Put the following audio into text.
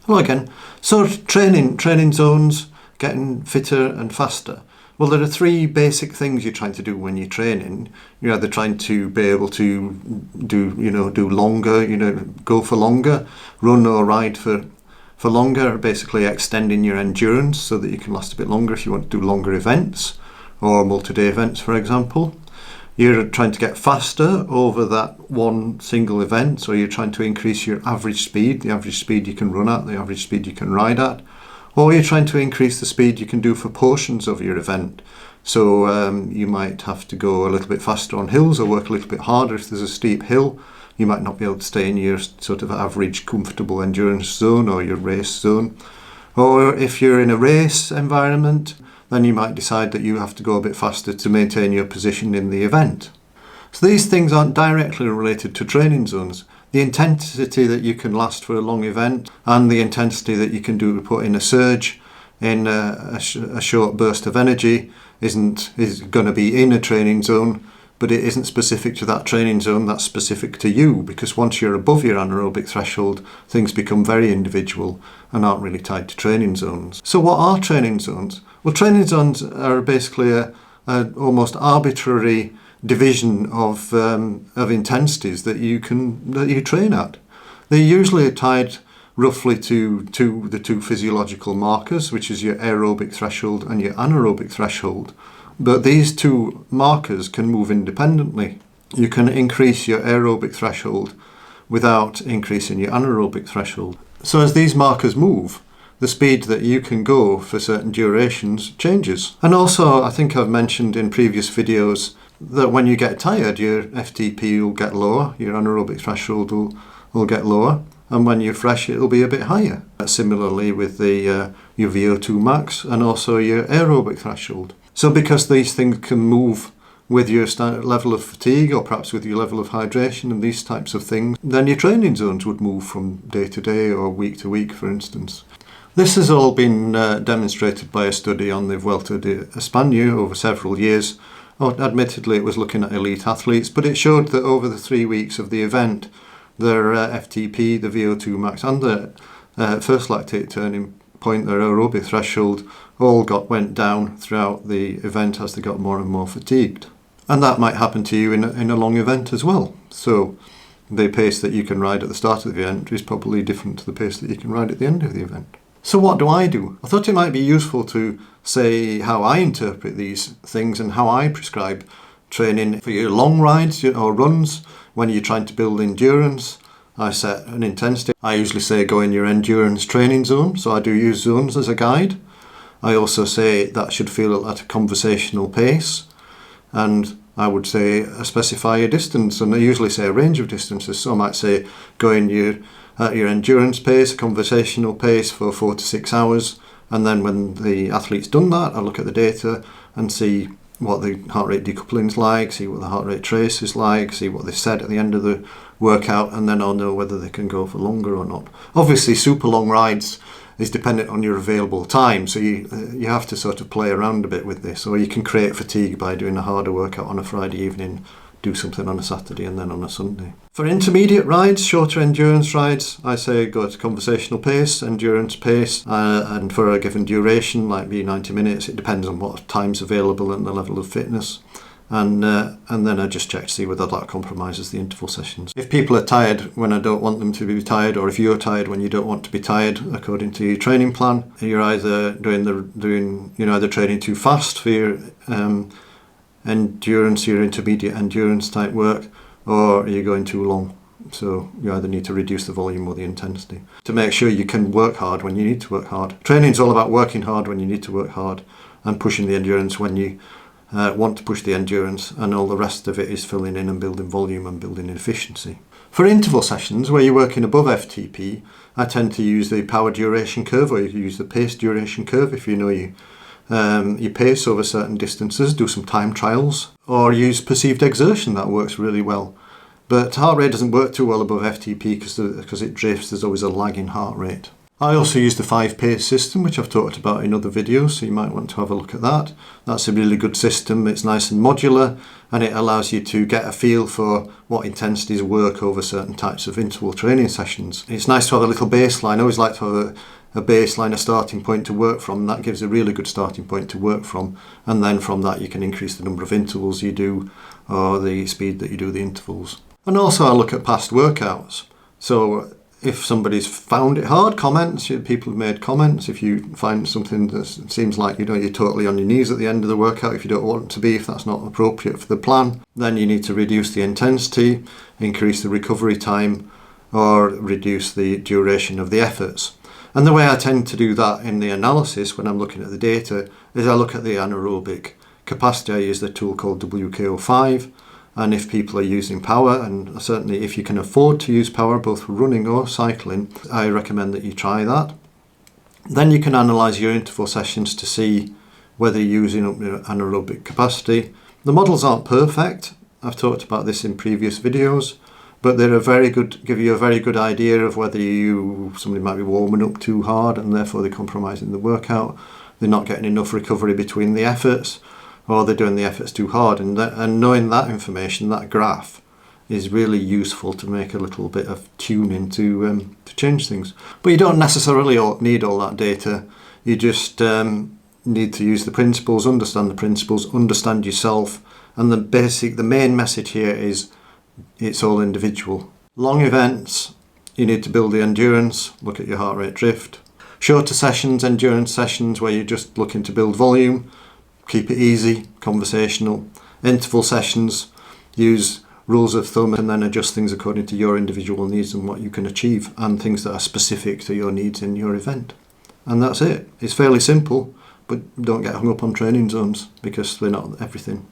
Hello again. So training zones, getting fitter and faster. Well, there are three basic things you're trying to do when you're training. You're either trying to be able to do longer, go for longer, run or ride for longer, basically extending your endurance so that you can last a bit longer if you want to do longer events or multi-day events, for example. You're trying to get faster over that one single event, so you're trying to increase your average speed, the average speed you can run at, the average speed you can ride at, or you're trying to increase the speed you can do for portions of your event. So you might have to go a little bit faster on hills or work a little bit harder if there's a steep hill. You might not be able to stay in your sort of average comfortable endurance zone or your race zone. Or if you're in a race environment, then you might decide that you have to go a bit faster to maintain your position in the event. So these things aren't directly related to training zones. The intensity that you can last for a long event and the intensity that you can do to put in a surge in a short burst of energy is going to be in a training zone, but it isn't specific to that training zone, that's specific to you, because once you're above your anaerobic threshold, things become very individual and aren't really tied to training zones. So what are training zones? Well, training zones are basically a almost arbitrary division of intensities that you train at. They're usually tied roughly to the two physiological markers, which is your aerobic threshold and your anaerobic threshold. But these two markers can move independently. You can increase your aerobic threshold without increasing your anaerobic threshold. So as these markers move, the speed that you can go for certain durations changes. And also, I think I've mentioned in previous videos that when you get tired, your FTP will get lower, your anaerobic threshold will get lower, and when you're fresh, it'll be a bit higher. Similarly with your VO2 max and also your aerobic threshold. So because these things can move with your level of fatigue or perhaps with your level of hydration and these types of things, then your training zones would move from day to day or week to week, for instance. This has all been demonstrated by a study on the Vuelta de España over several years. Admittedly, it was looking at elite athletes, but it showed that over the 3 weeks of the event, their FTP, the VO2 max, and the first lactate turning point, their aerobic threshold, all went down throughout the event as they got more and more fatigued. And that might happen to you in a long event as well. So the pace that you can ride at the start of the event is probably different to the pace that you can ride at the end of the event. So what do? I thought it might be useful to say how I interpret these things and how I prescribe training for your long rides or runs. When you're trying to build endurance, I set an intensity. I usually say go in your endurance training zone, so I do use zones as a guide. I also say that should feel at a conversational pace, and I would say specify a distance, and I usually say a range of distances. So I might say go in at your endurance pace, a conversational pace for 4 to 6 hours, and then when the athlete's done that, I look at the data and see what the heart rate decoupling is like, see what the heart rate trace is like, see what they said at the end of the workout, and then I'll know whether they can go for longer or not. Obviously, super long rides is dependent on your available time, so you have to sort of play around a bit with this, or you can create fatigue by doing a harder workout on a Friday evening, do something on a Saturday and then on a Sunday. For intermediate rides, shorter endurance rides, I say go at conversational pace, endurance pace, and for a given duration, might be 90 minutes. It depends on what time's available and the level of fitness. And then I just check to see whether that compromises the interval sessions. If people are tired when I don't want them to be tired, or if you're tired when you don't want to be tired, according to your training plan, you're either either training too fast for your endurance, your intermediate endurance type work, or you're going too long. So you either need to reduce the volume or the intensity to make sure you can work hard when you need to work hard. Training is all about working hard when you need to work hard and pushing the endurance when you want to push the endurance, and all the rest of it is filling in and building volume and building efficiency. For interval sessions where you're working above FTP, I tend to use the power duration curve, or you can use the pace duration curve if you know your pace over certain distances. Do some time trials, or use perceived exertion. That works really well. But heart rate doesn't work too well above FTP because it drifts. There's always a lag in heart rate. I also use the 5-pace system, which I've talked about in other videos, so you might want to have a look at that. That's a really good system. It's nice and modular, and it allows you to get a feel for what intensities work over certain types of interval training sessions. It's nice to have a little baseline. I always like to have a baseline, a starting point to work from. That gives a really good starting point to work from, and then from that you can increase the number of intervals you do or the speed that you do the intervals. And also I look at past workouts. So if somebody's found it hard, comments, people have made comments. If you find something that seems like you're totally on your knees at the end of the workout, if you don't want to be, if that's not appropriate for the plan, then you need to reduce the intensity, increase the recovery time, or reduce the duration of the efforts. And the way I tend to do that in the analysis when I'm looking at the data is I look at the anaerobic capacity. I use the tool called WKO5. And if people are using power, and certainly if you can afford to use power both for running or cycling, I recommend that you try that. Then you can analyse your interval sessions to see whether you're using up your anaerobic capacity. The models aren't perfect. I've talked about this in previous videos, but they're give you a very good idea of whether somebody might be warming up too hard and therefore they're compromising the workout. They're not getting enough recovery between the efforts, or they're doing the efforts too hard. And knowing that information, that graph, is really useful to make a little bit of tuning to change things. But you don't necessarily need all that data. You just need to use the principles, understand yourself. And the main message here is it's all individual. Long events, you need to build the endurance, look at your heart rate drift. Shorter sessions, endurance sessions where you're just looking to build volume, keep it easy, conversational. Interval sessions, use rules of thumb and then adjust things according to your individual needs and what you can achieve and things that are specific to your needs in your event. And that's it. It's fairly simple, but don't get hung up on training zones because they're not everything.